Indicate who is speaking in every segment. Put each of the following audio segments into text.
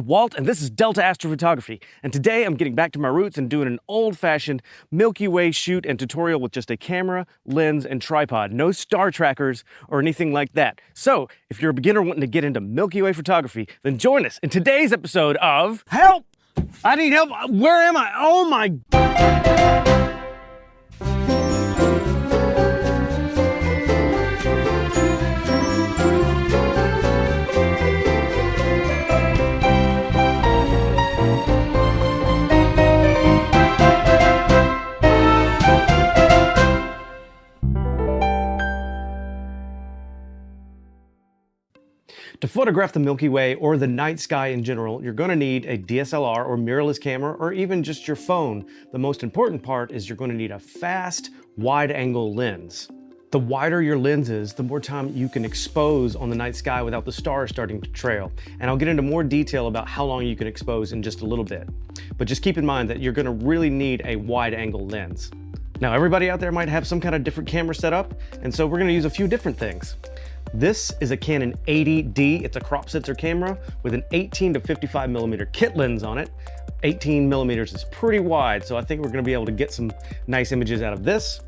Speaker 1: I'm Walt, and this is Delta Astrophotography. And today I'm getting back to my roots and doing an old-fashioned Milky Way shoot and tutorial with just a camera, lens, and tripod. No star trackers or anything like that. So, if you're a beginner wanting to get into Milky Way photography, then join us in today's episode of Help! I need help! Where am I? Oh my... To photograph the Milky Way or the night sky in general, you're going to need a DSLR or mirrorless camera or even just your phone. The most important part is you're going to need a fast, wide-angle lens. The wider your lens is, the more time you can expose on the night sky without the stars starting to trail. And I'll get into more detail about how long you can expose in just a little bit. But just keep in mind that you're going to really need a wide-angle lens. Now, everybody out there might have some kind of different camera setup, and so we're going to use a few different things. This is a Canon 80D. It's a crop sensor camera with an 18 to 55 millimeter kit lens on it. 18 millimeters is pretty wide, so I think we're going to be able to get some nice images out of this.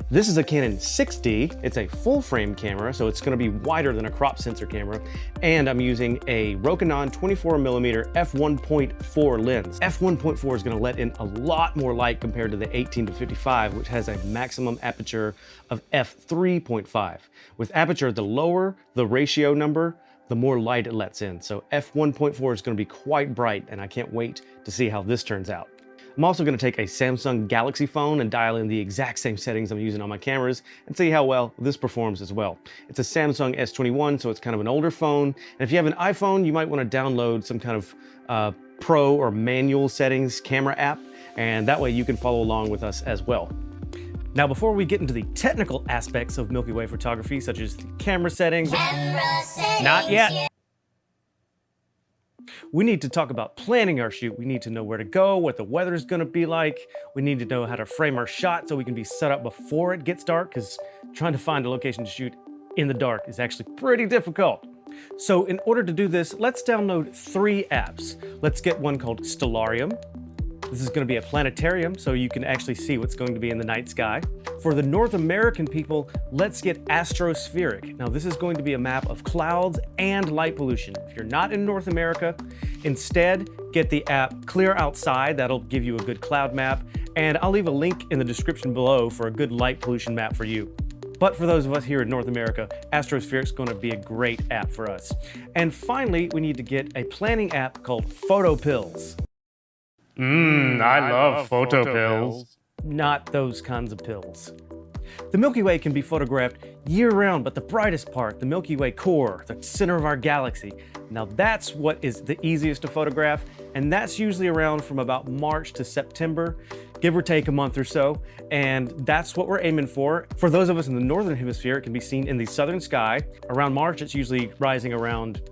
Speaker 1: This is a Canon 6D. It's a full frame camera, so it's going to be wider than a crop sensor camera. And I'm using a Rokinon 24 millimeter f1.4 lens. f1.4 is going to let in a lot more light compared to the 18 to 55, which has a maximum aperture of f3.5. With aperture, the lower the ratio number, the more light it lets in. So f1.4 is going to be quite bright, and I can't wait to see how this turns out. I'm also going to take a Samsung Galaxy phone and dial in the exact same settings I'm using on my cameras and see how well this performs as well. It's a Samsung S21, so it's kind of an older phone. And if you have an iPhone, you might want to download some kind of pro or manual settings camera app, and that way you can follow along with us as well. Now, before we get into the technical aspects of Milky Way photography, such as the camera settings, not yet. We need to talk about planning our shoot. We need to know where to go, what the weather is going to be like. We need to know how to frame our shot so we can be set up before it gets dark, because trying to find a location to shoot in the dark is actually pretty difficult. So in order to do this, let's download 3 apps. Let's get one called Stellarium. This is going to be a planetarium, so you can actually see what's going to be in the night sky. For the North American people, let's get Astrospheric. Now, this is going to be a map of clouds and light pollution. If you're not in North America, instead, get the app Clear Outside. That'll give you a good cloud map, and I'll leave a link in the description below for a good light pollution map for you. But for those of us here in North America, Astrospheric is going to be a great app for us. And finally, we need to get a planning app called Photo Pills.
Speaker 2: I love photo pills.
Speaker 1: Not those kinds of pills. The Milky Way can be photographed year-round, but the brightest part, the Milky Way core, the center of our galaxy, now that's what is the easiest to photograph, and that's usually around from about March to September, give or take a month or so, and that's what we're aiming for. For those of us in the northern hemisphere, it can be seen in the southern sky. Around March, it's usually rising around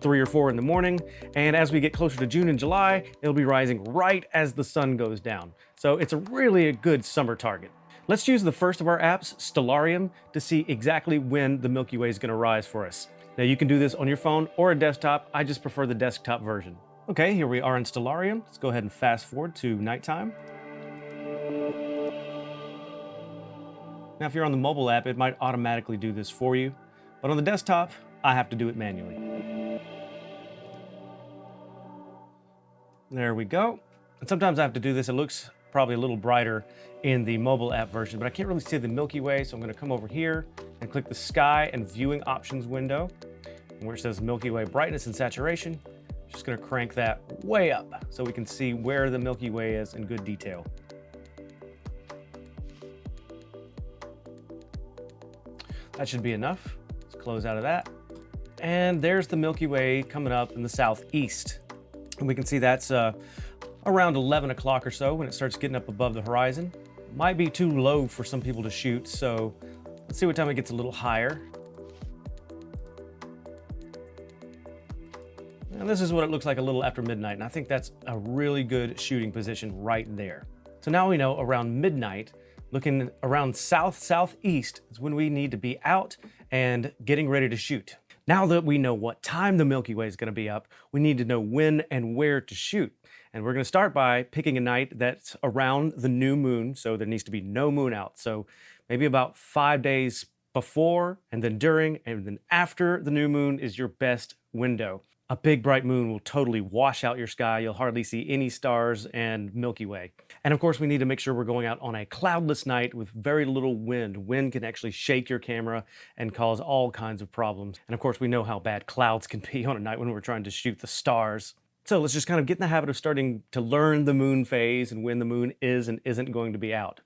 Speaker 1: 3 or 4 in the morning, and as we get closer to June and July, it'll be rising right as the sun goes down. So it's really a good summer target. Let's use the first of our apps, Stellarium, to see exactly when the Milky Way is going to rise for us. Now, you can do this on your phone or a desktop. I just prefer the desktop version. Okay, here we are in Stellarium. Let's go ahead and fast forward to nighttime. Now, if you're on the mobile app, it might automatically do this for you, but on the desktop, I have to do it manually. There we go. And sometimes I have to do this. It looks probably a little brighter in the mobile app version, but I can't really see the Milky Way, so I'm going to come over here and click the Sky and Viewing Options window, where it says Milky Way Brightness and Saturation. I'm just going to crank that way up so we can see where the Milky Way is in good detail. That should be enough. Let's close out of that. And there's the Milky Way coming up in the southeast. And we can see that's around 11 o'clock or so when it starts getting up above the horizon. Might be too low for some people to shoot, so let's see what time it gets a little higher. And this is what it looks like a little after midnight, and I think that's a really good shooting position right there. So now we know around midnight, looking around southeast is when we need to be out and getting ready to shoot. Now that we know what time the Milky Way is going to be up, we need to know when and where to shoot. And we're going to start by picking a night that's around the new moon, so there needs to be no moon out. So maybe about 5 days before, and then during, and then after the new moon is your best window. A big bright moon will totally wash out your sky. You'll hardly see any stars and Milky Way. And of course, we need to make sure we're going out on a cloudless night with very little wind. Wind can actually shake your camera and cause all kinds of problems. And of course, we know how bad clouds can be on a night when we're trying to shoot the stars. So let's just kind of get in the habit of starting to learn the moon phase and when the moon is and isn't going to be out.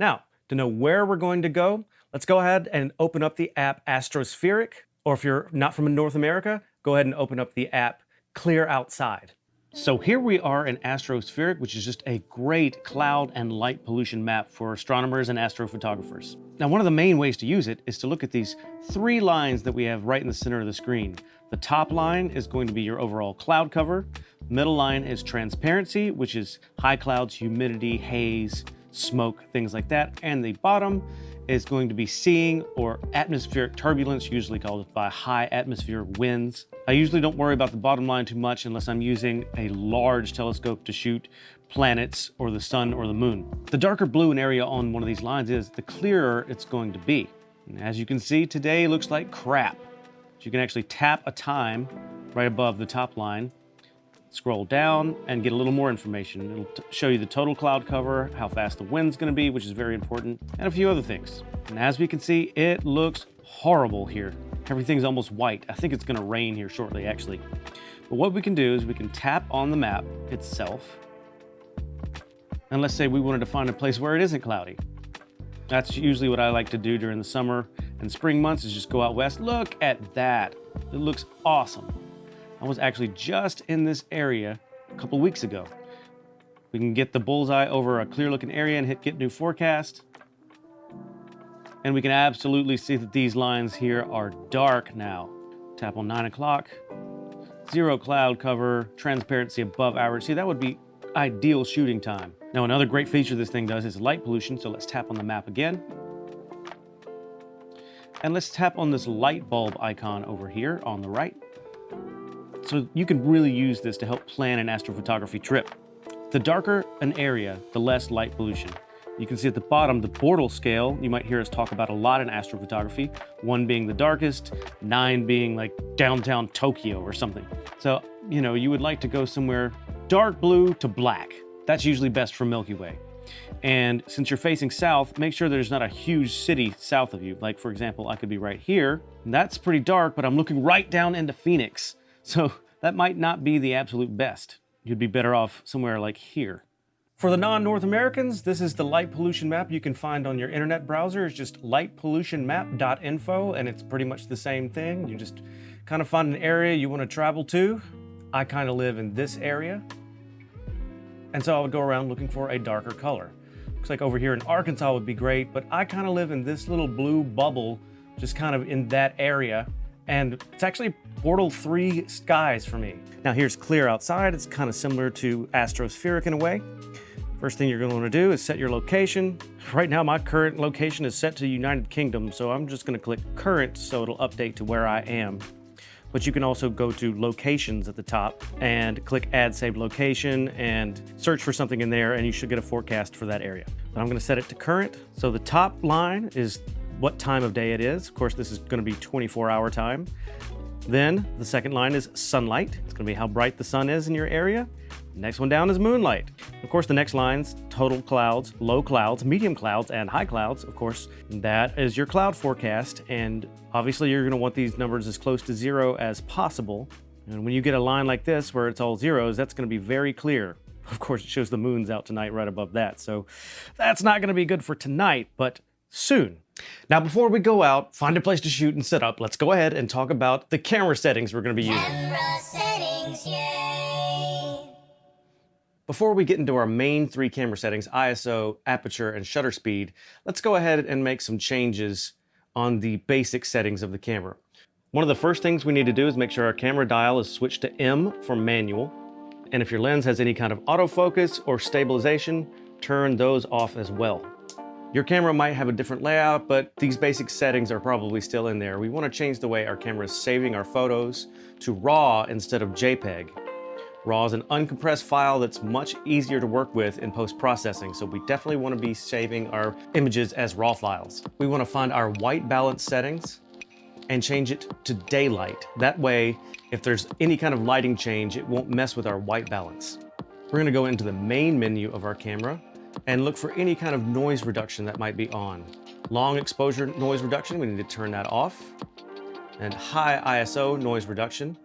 Speaker 1: Now, to know where we're going to go, let's go ahead and open up the app Astrospheric, or if you're not from North America, go ahead and open up the app Clear Outside. So here we are in Astrospheric, which is just a great cloud and light pollution map for astronomers and astrophotographers. Now, one of the main ways to use it is to look at these 3 lines that we have right in the center of the screen. The top line is going to be your overall cloud cover. Middle line is transparency, which is high clouds, humidity, haze, smoke, things like that. And the bottom is going to be seeing or atmospheric turbulence, usually called by high atmosphere winds. I usually don't worry about the bottom line too much unless I'm using a large telescope to shoot planets or the sun or the moon. The darker blue an area on one of these lines is, the clearer it's going to be. And as you can see, today looks like crap. So you can actually tap a time right above the top line, scroll down and get a little more information. It'll show you the total cloud cover, how fast the wind's going to be, which is very important, and a few other things. And as we can see, it looks horrible here. Everything's almost white. I think it's going to rain here shortly, actually. But what we can do is we can tap on the map itself, and let's say we wanted to find a place where it isn't cloudy. That's usually what I like to do during the summer and spring months, is just go out west. Look at that. It looks awesome. I was actually just in this area a couple weeks ago. We can get the bullseye over a clear looking area and hit get new forecast. And we can absolutely see that these lines here are dark now. Tap on 9 o'clock, 0 cloud cover, transparency above average. See, that would be ideal shooting time. Now, another great feature this thing does is light pollution. So let's tap on the map again. And let's tap on this light bulb icon over here on the right. So you can really use this to help plan an astrophotography trip. The darker an area, the less light pollution. You can see at the bottom the Bortle scale. You might hear us talk about a lot in astrophotography. 1 being the darkest, 9 being like downtown Tokyo or something. So, you know, you would like to go somewhere dark blue to black. That's usually best for Milky Way. And since you're facing south, make sure there's not a huge city south of you. Like, for example, I could be right here. And that's pretty dark, but I'm looking right down into Phoenix. So that might not be the absolute best. You'd be better off somewhere like here. For the non-North Americans, this is the light pollution map you can find on your internet browser. It's just lightpollutionmap.info, and it's pretty much the same thing. You just kind of find an area you want to travel to. I kind of live in this area, and so I would go around looking for a darker color. Looks like over here in Arkansas would be great, but I kind of live in this little blue bubble, just kind of in that area. And it's actually Portal 3 skies for me. Now here's Clear Outside. It's kind of similar to Astrospheric in a way. First thing you're going to want to do is set your location. Right now my current location is set to United Kingdom, so I'm just going to click current so it'll update to where I am. But you can also go to locations at the top and click add saved location and search for something in there, and you should get a forecast for that area. But I'm going to set it to current. So the top line is what time of day it is. Of course, this is going to be 24-hour time. Then the second line is sunlight. It's going to be how bright the sun is in your area. Next one down is moonlight. Of course, the next line's total clouds, low clouds, medium clouds, and high clouds. Of course, that is your cloud forecast. And obviously you're going to want these numbers as close to 0 as possible. And when you get a line like this where it's all zeros, that's going to be very clear. Of course, it shows the moon's out tonight right above that. So that's not going to be good for tonight, but soon. Now, before we go out, find a place to shoot and set up, let's go ahead and talk about the camera settings we're going to be using.
Speaker 3: Camera settings, yay!
Speaker 1: Before we get into our main 3 camera settings, ISO, aperture, and shutter speed, let's go ahead and make some changes on the basic settings of the camera. One of the first things we need to do is make sure our camera dial is switched to M for manual. And if your lens has any kind of autofocus or stabilization, turn those off as well. Your camera might have a different layout, but these basic settings are probably still in there. We want to change the way our camera is saving our photos to RAW instead of JPEG. RAW is an uncompressed file that's much easier to work with in post-processing, so we definitely want to be saving our images as RAW files. We want to find our white balance settings and change it to daylight. That way, if there's any kind of lighting change, it won't mess with our white balance. We're going to go into the main menu of our camera and look for any kind of noise reduction that might be on. Long exposure noise reduction, we need to turn that off. And high ISO noise reduction,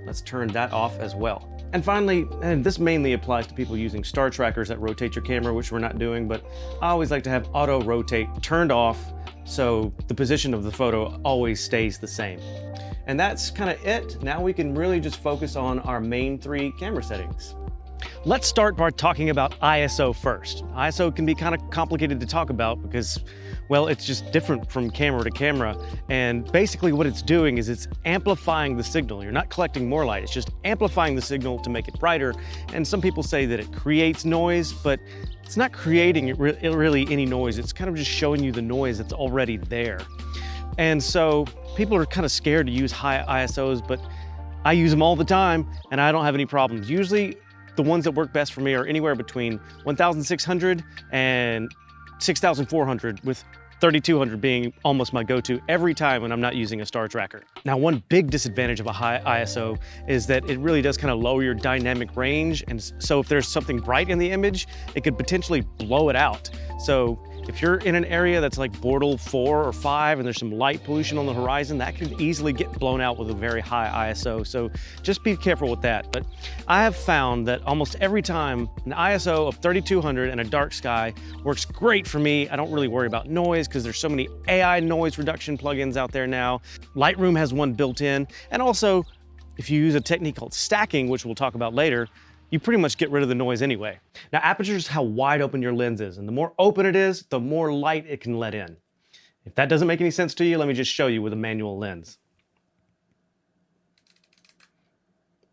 Speaker 1: let's turn that off as well. And finally, and this mainly applies to people using star trackers that rotate your camera, which we're not doing, but I always like to have auto rotate turned off so the position of the photo always stays the same. And that's kind of it. Now we can really just focus on our main 3 camera settings. Let's start by talking about ISO first. ISO can be kind of complicated to talk about because, well, it's just different from camera to camera. And basically what it's doing is it's amplifying the signal. You're not collecting more light, it's just amplifying the signal to make it brighter. And some people say that it creates noise, but it's not creating really any noise. It's kind of just showing you the noise that's already there. And so people are kind of scared to use high ISOs, but I use them all the time and I don't have any problems. Usually the ones that work best for me are anywhere between 1,600 and 6,400, with 3,200 being almost my go-to every time when I'm not using a star tracker. Now, one big disadvantage of a high ISO is that it really does kind of lower your dynamic range. And so if there's something bright in the image, it could potentially blow it out. So if you're in an area that's like Bortle 4 or 5 and there's some light pollution on the horizon, that could easily get blown out with a very high ISO. So just be careful with that. But I have found that almost every time an ISO of 3,200 and a dark sky works great for me. I don't really worry about noise because there's so many AI noise reduction plugins out there now. Lightroom has one built in. And also, if you use a technique called stacking, which we'll talk about later, you pretty much get rid of the noise anyway. Now, aperture is how wide open your lens is, and the more open it is, the more light it can let in. If that doesn't make any sense to you, let me just show you with a manual lens.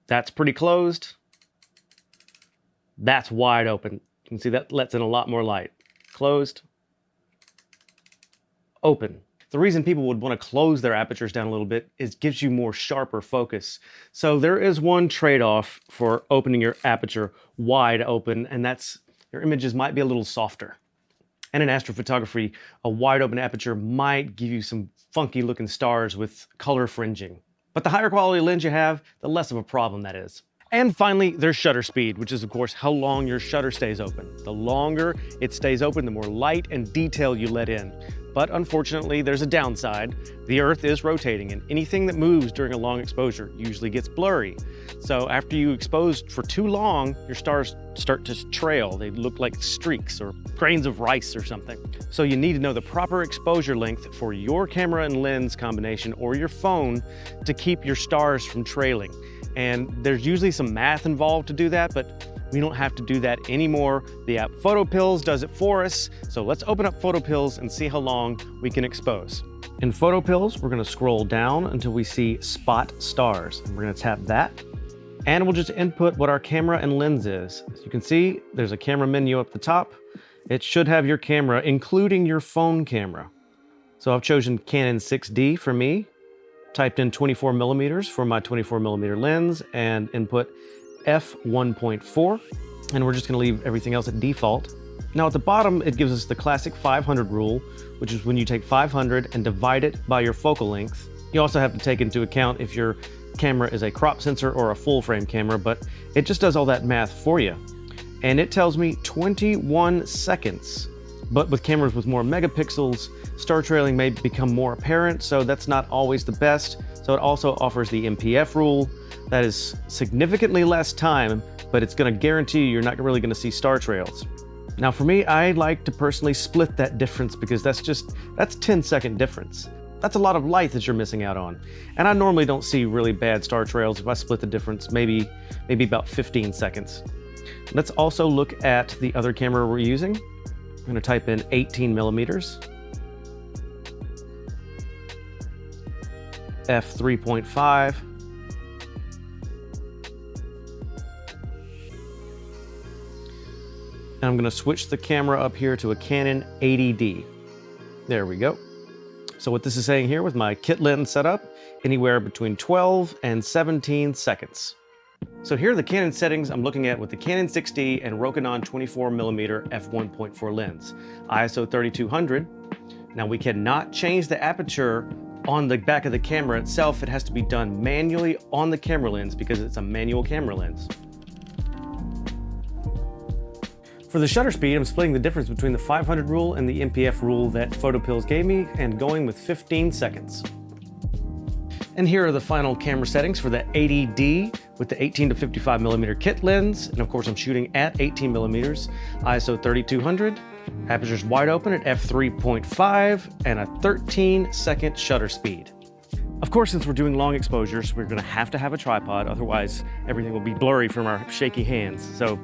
Speaker 1: That's pretty closed. That's wide open. You can see that lets in a lot more light. Closed, open. The reason people would want to close their apertures down a little bit is it gives you more sharper focus. So there is one trade-off for opening your aperture wide open, and that's your images might be a little softer. And in astrophotography, a wide open aperture might give you some funky looking stars with color fringing. But the higher quality lens you have, the less of a problem that is. And finally, there's shutter speed, which is of course how long your shutter stays open. The longer it stays open, the more light and detail you let in. But unfortunately, there's a downside. The Earth is rotating, and anything that moves during a long exposure usually gets blurry. So after you expose for too long, your stars start to trail. They look like streaks or grains of rice or something. So you need to know the proper exposure length for your camera and lens combination or your phone to keep your stars from trailing. And there's usually some math involved to do that, but we don't have to do that anymore. The app PhotoPills does it for us. So let's open up PhotoPills and see how long we can expose. In PhotoPills, we're gonna scroll down until we see Spot Stars. And we're gonna tap that. And we'll just input what our camera and lens is. As you can see, there's a camera menu up the top. It should have your camera, including your phone camera. So I've chosen Canon 6D for me, typed in 24 millimeters for my 24 millimeter lens, and input f1.4, and we're just going to leave everything else at default. Now at the bottom, it gives us the classic 500 rule, which is when you take 500 and divide it by your focal length. You also have to take into account if your camera is a crop sensor or a full frame camera, but it just does all that math for you. And it tells me 21 seconds. But with cameras with more megapixels, star trailing may become more apparent, so that's not always the best. So it also offers the MPF rule. That is significantly less time, but it's going to guarantee you're not really going to see star trails. Now for me, I like to personally split that difference because that's 10-second difference. That's a lot of light that you're missing out on. And I normally don't see really bad star trails if I split the difference, maybe about 15 seconds. Let's also look at the other camera we're using. I'm going to type in 18 millimeters, f3.5, and I'm gonna switch the camera up here to a Canon 80D. There we go. So what this is saying here with my kit lens setup, anywhere between 12 and 17 seconds. So here are the Canon settings I'm looking at with the Canon 6D and Rokinon 24mm f1.4 lens. ISO 3200. Now we cannot change the aperture on the back of the camera itself. It has to be done manually on the camera lens because it's a manual camera lens. For the shutter speed, I'm splitting the difference between the 500 rule and the MPF rule that PhotoPills gave me and going with 15 seconds. And here are the final camera settings for the 80D with the 18 to 55mm kit lens. And of course I'm shooting at 18mm, ISO 3200, aperture's wide open at f3.5 and a 13-second shutter speed. Of course, since we're doing long exposures, we're gonna have to have a tripod, otherwise everything will be blurry from our shaky hands. So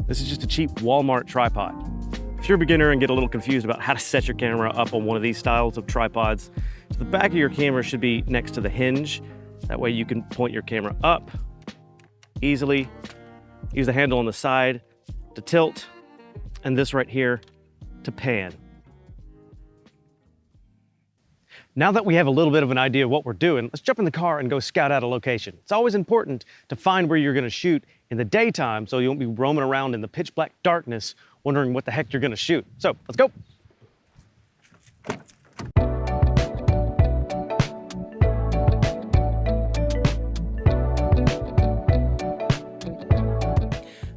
Speaker 1: this is just a cheap Walmart tripod. If you're a beginner and get a little confused about how to set your camera up on one of these styles of tripods, the back of your camera should be next to the hinge. That way you can point your camera up easily. Use the handle on the side to tilt, and this right here to pan. Now that we have a little bit of an idea of what we're doing, let's jump in the car and go scout out a location. It's always important to find where you're gonna shoot in the daytime so you won't be roaming around in the pitch black darkness wondering what the heck you're gonna shoot. So let's go.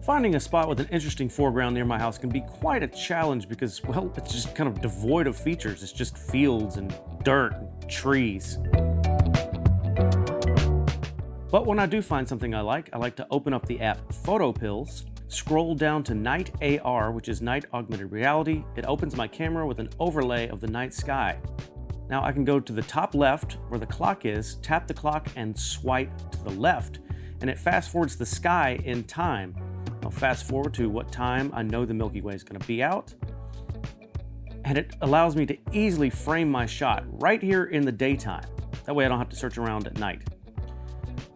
Speaker 1: Finding a spot with an interesting foreground near my house can be quite a challenge because, well, it's just kind of devoid of features. It's just fields and dirt and trees. But when I do find something I like to open up the app PhotoPills, scroll down to Night AR, which is Night Augmented Reality. It opens my camera with an overlay of the night sky. Now I can go to the top left where the clock is, tap the clock and swipe to the left, and it fast forwards the sky in time. I'll fast forward to what time I know the Milky Way is going to be out. And it allows me to easily frame my shot right here in the daytime. That way I don't have to search around at night.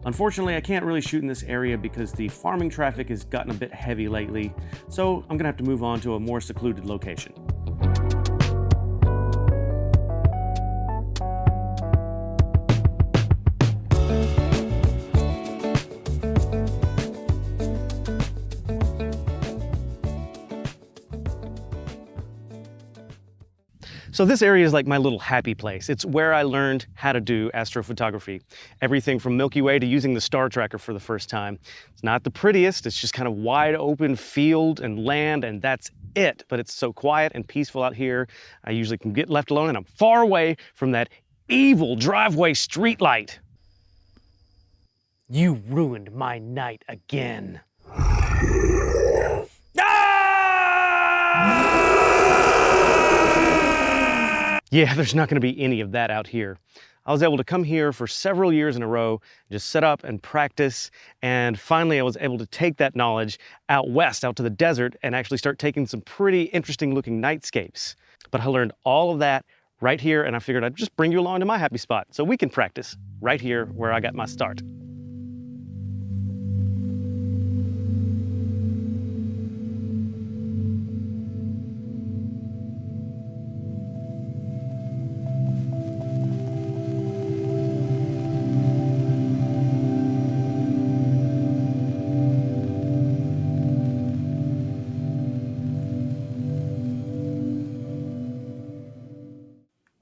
Speaker 1: Unfortunately, I can't really shoot in this area because the farming traffic has gotten a bit heavy lately, so I'm going to have to move on to a more secluded location. So this area is like my little happy place. It's where I learned how to do astrophotography. Everything from Milky Way to using the star tracker for the first time. It's not the prettiest, it's just kind of wide open field and land, and that's it. But it's so quiet and peaceful out here. I usually can get left alone and I'm far away from that evil driveway streetlight. You ruined my night again. Yeah, there's not gonna be any of that out here. I was able to come here for several years in a row, just set up and practice, and finally I was able to take that knowledge out west, out to the desert, and actually start taking some pretty interesting looking nightscapes. But I learned all of that right here, and I figured I'd just bring you along to my happy spot so we can practice right here where I got my start.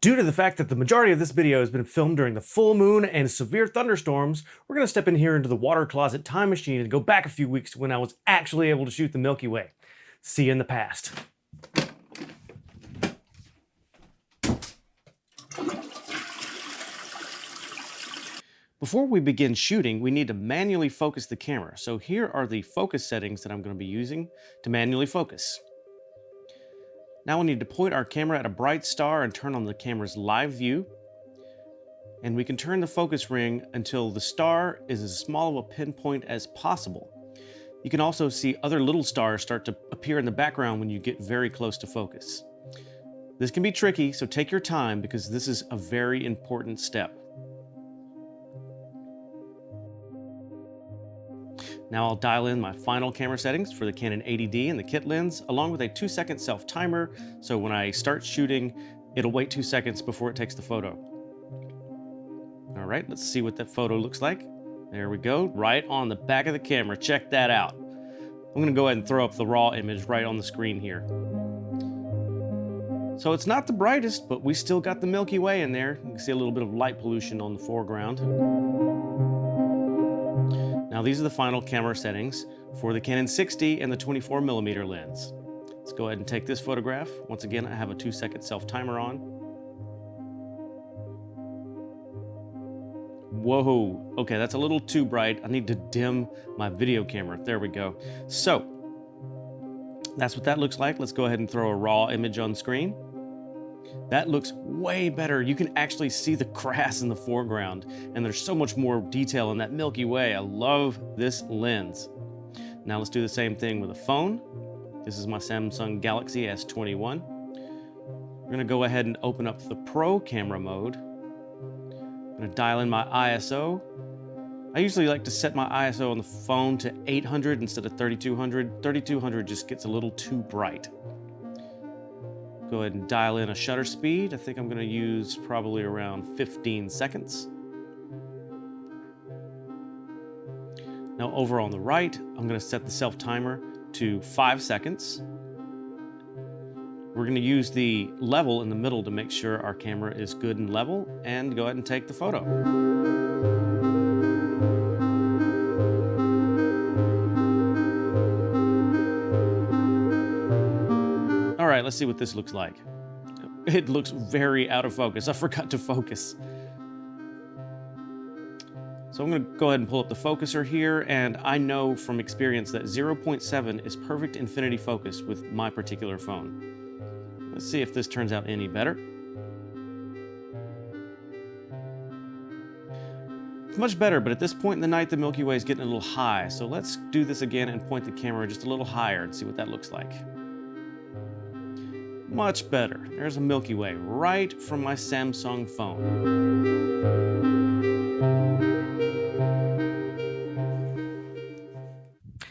Speaker 1: Due to the fact that the majority of this video has been filmed during the full moon and severe thunderstorms, we're going to step in here into the water closet time machine and go back a few weeks to when I was actually able to shoot the Milky Way. See you in the past. Before we begin shooting, we need to manually focus the camera. So here are the focus settings that I'm going to be using to manually focus. Now we need to point our camera at a bright star and turn on the camera's live view. And we can turn the focus ring until the star is as small of a pinpoint as possible. You can also see other little stars start to appear in the background when you get very close to focus. This can be tricky, so take your time because this is a very important step. Now I'll dial in my final camera settings for the Canon 80D and the kit lens, along with a 2-second self timer, so when I start shooting, it'll wait 2 seconds before it takes the photo. All right, let's see what that photo looks like. There we go, right on the back of the camera. Check that out. I'm gonna go ahead and throw up the raw image right on the screen here. So it's not the brightest, but we still got the Milky Way in there. You can see a little bit of light pollution on the foreground. Now these are the final camera settings for the Canon 60 and the 24mm lens. Let's go ahead and take this photograph. Once again, I have a 2-second self timer on. Whoa, okay, that's a little too bright. I need to dim my video camera. There we go. So, that's what that looks like. Let's go ahead and throw a raw image on screen. That looks way better. You can actually see the grass in the foreground, and there's so much more detail in that Milky Way. I love this lens. Now let's do the same thing with a phone. This is my Samsung Galaxy S21. We're gonna go ahead and open up the Pro camera mode. I'm gonna dial in my ISO. I usually like to set my ISO on the phone to 800 instead of 3200. 3200 just gets a little too bright. Go ahead and dial in a shutter speed. I think I'm gonna use probably around 15 seconds. Now over on the right, I'm gonna set the self timer to 5 seconds. We're gonna use the level in the middle to make sure our camera is good and level, and go ahead and take the photo. All right, let's see what this looks like. It looks very out of focus. I forgot to focus. So I'm gonna go ahead and pull up the focuser here, and I know from experience that 0.7 is perfect infinity focus with my particular phone. Let's see if this turns out any better. It's much better, but at this point in the night, the Milky Way is getting a little high. So let's do this again and point the camera just a little higher and see what that looks like. Much better. There's a Milky Way right from my Samsung phone.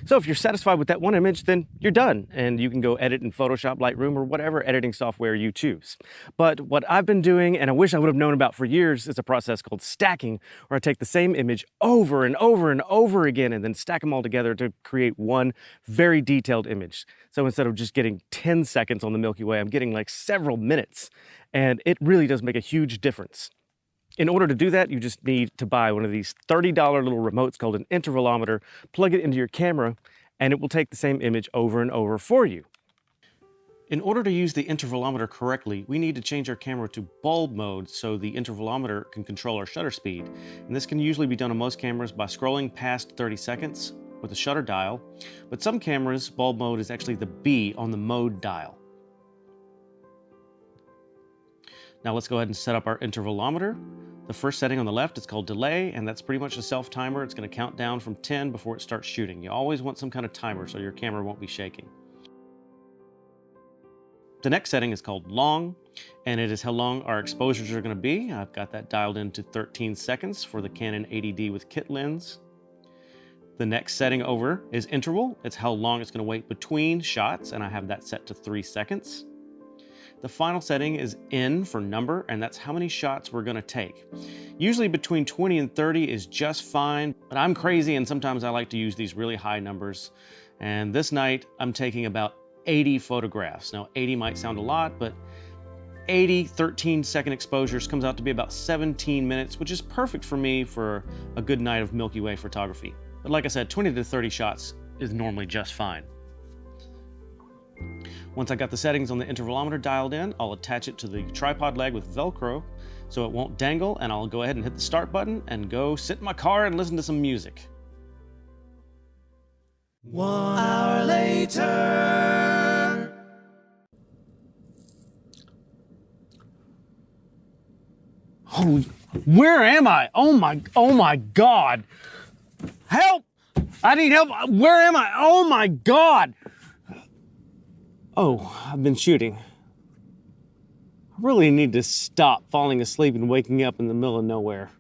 Speaker 1: So if you're satisfied with that one image, then you're done, and you can go edit in Photoshop, Lightroom, or whatever editing software you choose. But what I've been doing, and I wish I would have known about for years, is a process called stacking, where I take the same image over and over and over again and then stack them all together to create one very detailed image. So instead of just getting 10 seconds on the Milky Way, I'm getting like several minutes, and it really does make a huge difference. In order to do that, you just need to buy one of these $30 little remotes called an intervalometer, plug it into your camera, and it will take the same image over and over for you. In order to use the intervalometer correctly, we need to change our camera to bulb mode so the intervalometer can control our shutter speed. And this can usually be done on most cameras by scrolling past 30 seconds with a shutter dial, but some cameras, bulb mode is actually the B on the mode dial. Now let's go ahead and set up our intervalometer. The first setting on the left is called delay, and that's pretty much a self timer. It's going to count down from 10 before it starts shooting. You always want some kind of timer so your camera won't be shaking. The next setting is called long, and it is how long our exposures are going to be. I've got that dialed into 13 seconds for the Canon 80D with kit lens. The next setting over is interval. It's how long it's going to wait between shots, and I have that set to 3 seconds. The final setting is N for number, and that's how many shots we're gonna take. Usually between 20 and 30 is just fine, but I'm crazy and sometimes I like to use these really high numbers. And this night, I'm taking about 80 photographs. Now, 80 might sound a lot, but 80 13-second exposures comes out to be about 17 minutes, which is perfect for me for a good night of Milky Way photography. But like I said, 20 to 30 shots is normally just fine. Once I got the settings on the intervalometer dialed in, I'll attach it to the tripod leg with Velcro so it won't dangle, and I'll go ahead and hit the start button and go sit in my car and listen to some music.
Speaker 4: 1 hour later.
Speaker 1: Oh, where am I? Oh my God. Help! I need help. Where am I? Oh my God. Oh, I've been shooting. I really need to stop falling asleep and waking up in the middle of nowhere.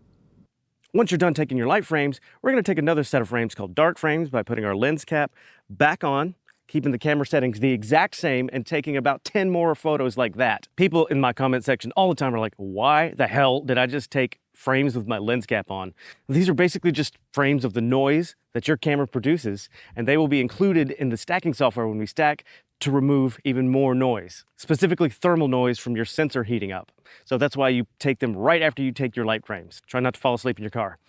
Speaker 1: Once you're done taking your light frames, we're going to take another set of frames called dark frames by putting our lens cap back on, keeping the camera settings the exact same, and taking about 10 more photos like that. People in my comment section all the time are like, why the hell did I just take frames with my lens cap on? These are basically just frames of the noise that your camera produces, and they will be included in the stacking software when we stack to remove even more noise, specifically thermal noise from your sensor heating up. So that's why you take them right after you take your light frames. Try not to fall asleep in your car.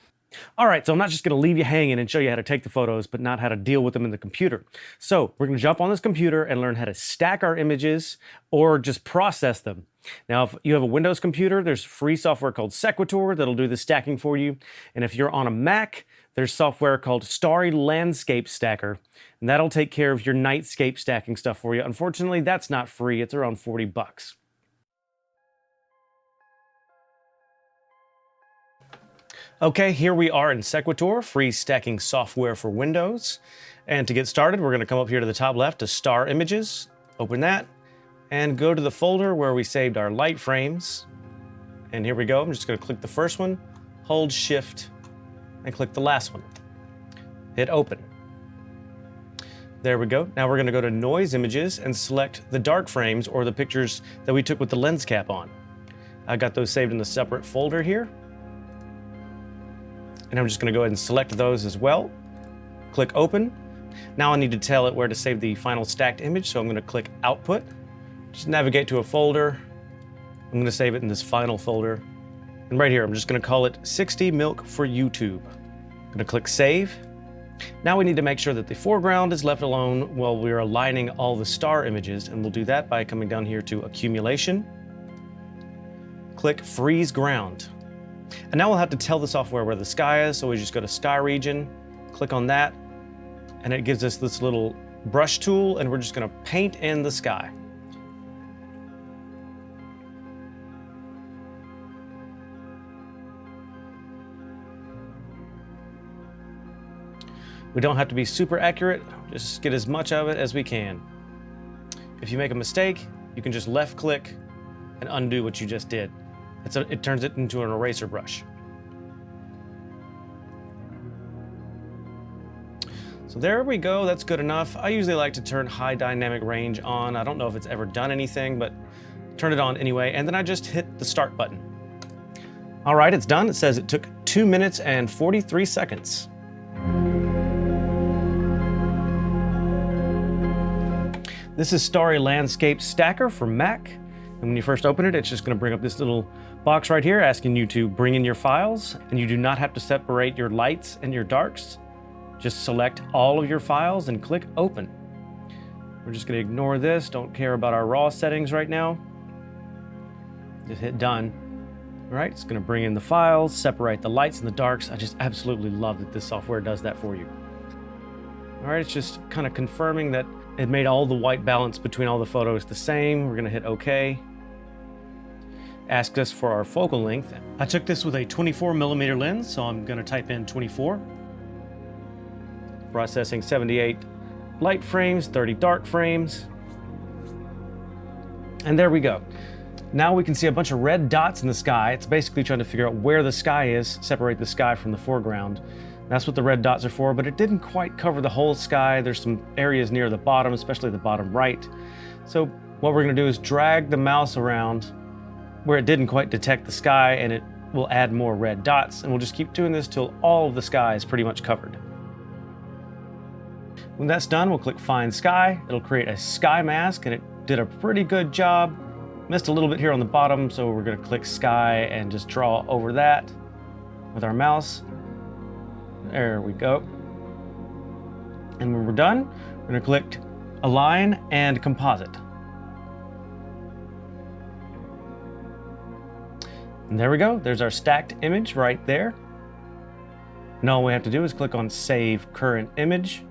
Speaker 1: All right, so I'm not just gonna leave you hanging and show you how to take the photos, but not how to deal with them in the computer. So we're gonna jump on this computer and learn how to stack our images or just process them. Now, if you have a Windows computer, there's free software called Sequator that'll do the stacking for you. And if you're on a Mac, there's software called Starry Landscape Stacker, and that'll take care of your nightscape stacking stuff for you. Unfortunately, that's not free, it's around 40 bucks. Okay, here we are in Sequator, free stacking software for Windows. And to get started, we're gonna come up here to the top left to Star Images, open that, and go to the folder where we saved our light frames. And here we go, I'm just gonna click the first one, hold Shift, and click the last one. Hit open. There we go. Now we're gonna go to Noise Images and select the dark frames or the pictures that we took with the lens cap on. I got those saved in a separate folder here. And I'm just gonna go ahead and select those as well. Click open. Now I need to tell it where to save the final stacked image, so I'm gonna click output. Just navigate to a folder. I'm gonna save it in this final folder. And right here, I'm just gonna call it 60 Milk for YouTube. I'm gonna click save. Now we need to make sure that the foreground is left alone while we're aligning all the star images, and we'll do that by coming down here to accumulation. Click freeze ground. And now we'll have to tell the software where the sky is, so we just go to sky region, click on that, and it gives us this little brush tool, and we're just gonna paint in the sky. We don't have to be super accurate, just get as much of it as we can. If you make a mistake, you can just left click and undo what you just did. It turns it into an eraser brush. So there we go, that's good enough. I usually like to turn high dynamic range on. I don't know if it's ever done anything, but turn it on anyway, and then I just hit the start button. All right, it's done. It says it took 2 minutes and 43 seconds. This is Starry Landscape Stacker for Mac. And when you first open it, it's just gonna bring up this little box right here asking you to bring in your files, and you do not have to separate your lights and your darks. Just select all of your files and click open. We're just gonna ignore this, don't care about our raw settings right now. Just hit done. All right, it's gonna bring in the files, separate the lights and the darks. I just absolutely love that this software does that for you. All right, it's just kind of confirming that it made all the white balance between all the photos the same. We're gonna hit OK. Asked us for our focal length. I took this with a 24mm lens, so I'm gonna type in 24. Processing 78 light frames, 30 dark frames. And there we go. Now we can see a bunch of red dots in the sky. It's basically trying to figure out where the sky is, separate the sky from the foreground. That's what the red dots are for, but it didn't quite cover the whole sky. There's some areas near the bottom, especially the bottom right. So what we're gonna do is drag the mouse around where it didn't quite detect the sky, and it will add more red dots, and we'll just keep doing this till all of the sky is pretty much covered. When that's done, we'll click Find Sky. It'll create a sky mask, and it did a pretty good job. Missed a little bit here on the bottom, so we're gonna click Sky and just draw over that with our mouse. There we go. And when we're done, we're gonna click Align and Composite. And there we go, there's our stacked image right there. And all we have to do is click on Save Current Image.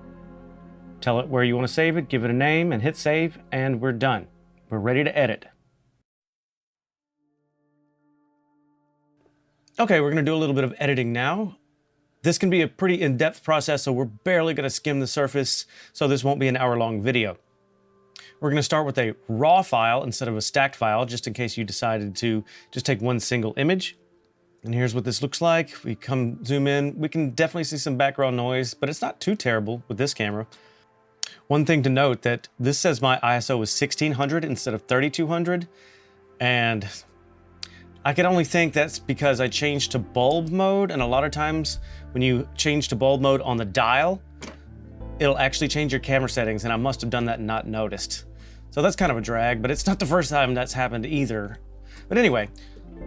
Speaker 1: Tell it where you want to save it, give it a name, and hit save, and we're done. We're ready to edit. Okay, we're gonna do a little bit of editing now. This can be a pretty in-depth process, so we're barely gonna skim the surface, so this won't be an hour-long video. We're gonna start with a raw file instead of a stacked file, just in case you decided to just take one single image. And here's what this looks like. We come zoom in, we can definitely see some background noise, but it's not too terrible with this camera. One thing to note that this says my ISO was 1600 instead of 3200, and I can only think that's because I changed to bulb mode, and a lot of times when you change to bulb mode on the dial, it'll actually change your camera settings, and I must have done that and not noticed. So that's kind of a drag, but it's not the first time that's happened either. But anyway,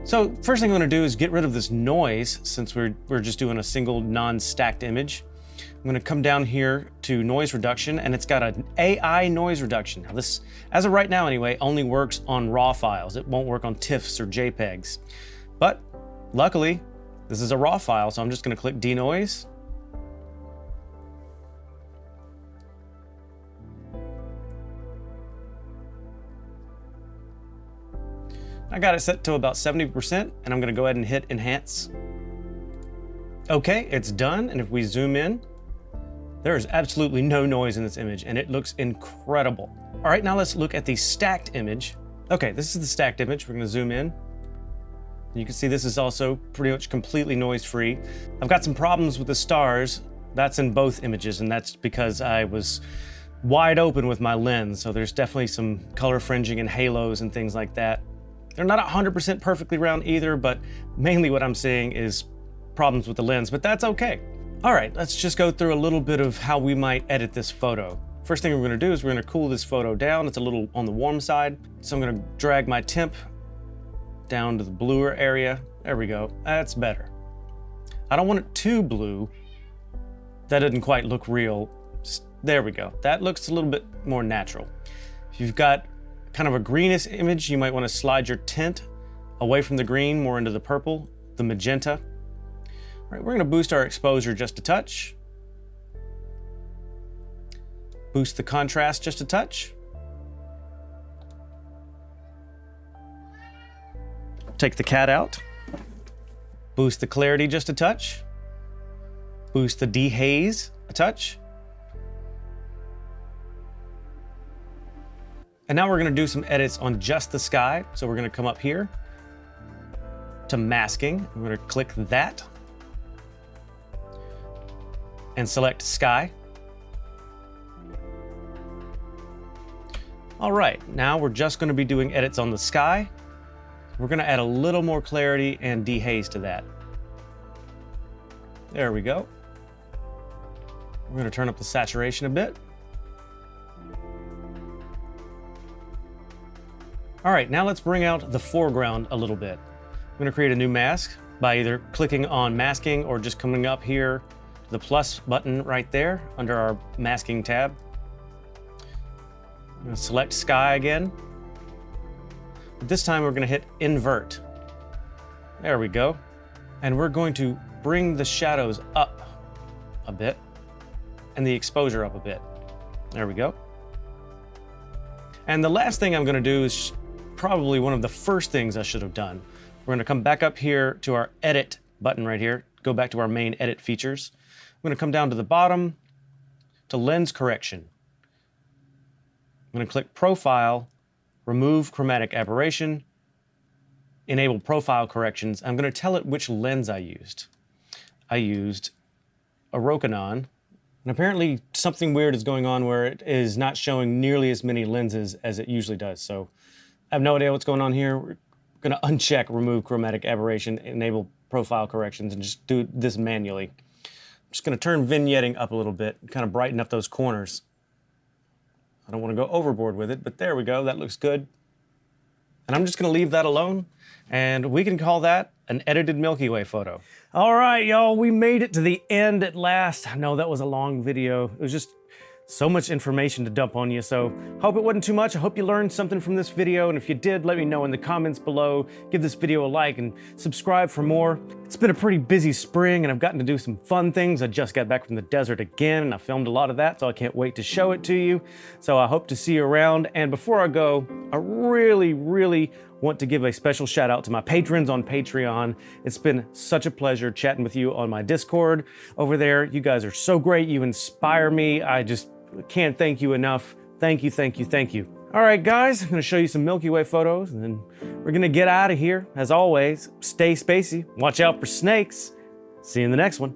Speaker 1: so first thing I'm gonna do is get rid of this noise since we're just doing a single non-stacked image. I'm gonna come down here to noise reduction, and it's got an AI noise reduction. Now this, as of right now anyway, only works on RAW files. It won't work on TIFFs or JPEGs. But luckily, this is a RAW file, so I'm just gonna click denoise. I got it set to about 70%, and I'm gonna go ahead and hit enhance. Okay, it's done, and if we zoom in, there is absolutely no noise in this image, and it looks incredible. All right, now let's look at the stacked image. Okay, this is the stacked image. We're gonna zoom in. You can see this is also pretty much completely noise-free. I've got some problems with the stars. That's in both images, and that's because I was wide open with my lens, so there's definitely some color fringing and halos and things like that. They're not 100% perfectly round either, but mainly what I'm seeing is problems with the lens, but that's okay. All right, let's just go through a little bit of how we might edit this photo. First thing we're gonna do is we're gonna cool this photo down. It's a little on the warm side. So I'm gonna drag my temp down to the bluer area. There we go, that's better. I don't want it too blue. That didn't quite look real. There we go, that looks a little bit more natural. If you've got kind of a greenish image, you might wanna slide your tint away from the green, more into the purple, the magenta. All right, we're gonna boost our exposure just a touch. Boost the contrast just a touch. Take the cat out. Boost the clarity just a touch. Boost the dehaze a touch. And now we're gonna do some edits on just the sky. So we're gonna come up here to masking. I'm gonna click that and select sky. All right, now we're just gonna be doing edits on the sky. We're gonna add a little more clarity and dehaze to that. There we go. We're gonna turn up the saturation a bit. All right, now let's bring out the foreground a little bit. I'm gonna create a new mask by either clicking on masking or just coming up here, the plus button right there under our masking tab. I'm gonna select sky again. This time we're gonna hit invert. There we go. And we're going to bring the shadows up a bit and the exposure up a bit. There we go. And the last thing I'm gonna do is probably one of the first things I should have done. We're gonna come back up here to our edit button right here, go back to our main edit features. I'm gonna come down to the bottom to lens correction. I'm gonna click profile, remove chromatic aberration, enable profile corrections. I'm gonna tell it which lens I used. I used a Rokinon, and apparently something weird is going on where it is not showing nearly as many lenses as it usually does. So I have no idea what's going on here. We're gonna uncheck remove chromatic aberration, enable profile corrections, and just do this manually. I'm just gonna turn vignetting up a little bit, kind of brighten up those corners. I don't wanna go overboard with it, but there we go, that looks good. And I'm just gonna leave that alone, and we can call that an edited Milky Way photo. All right, y'all, we made it to the end at last. I know that was a long video. It was just so much information to dump on you, so hope it wasn't too much. I hope you learned something from this video, and if you did, let me know in the comments below. Give this video a like and subscribe for more. It's been a pretty busy spring, and I've gotten to do some fun things. I just got back from the desert again, and I filmed a lot of that, so I can't wait to show it to you. So I hope to see you around, and before I go, I really want to give a special shout out to my patrons on Patreon. It's been such a pleasure chatting with you on my Discord over there. You guys are so great. You inspire me. I just can't thank you enough. Thank you. All right, guys, I'm gonna show you some Milky Way photos and then we're gonna get out of here. As always, stay spacey, watch out for snakes. See you in the next one.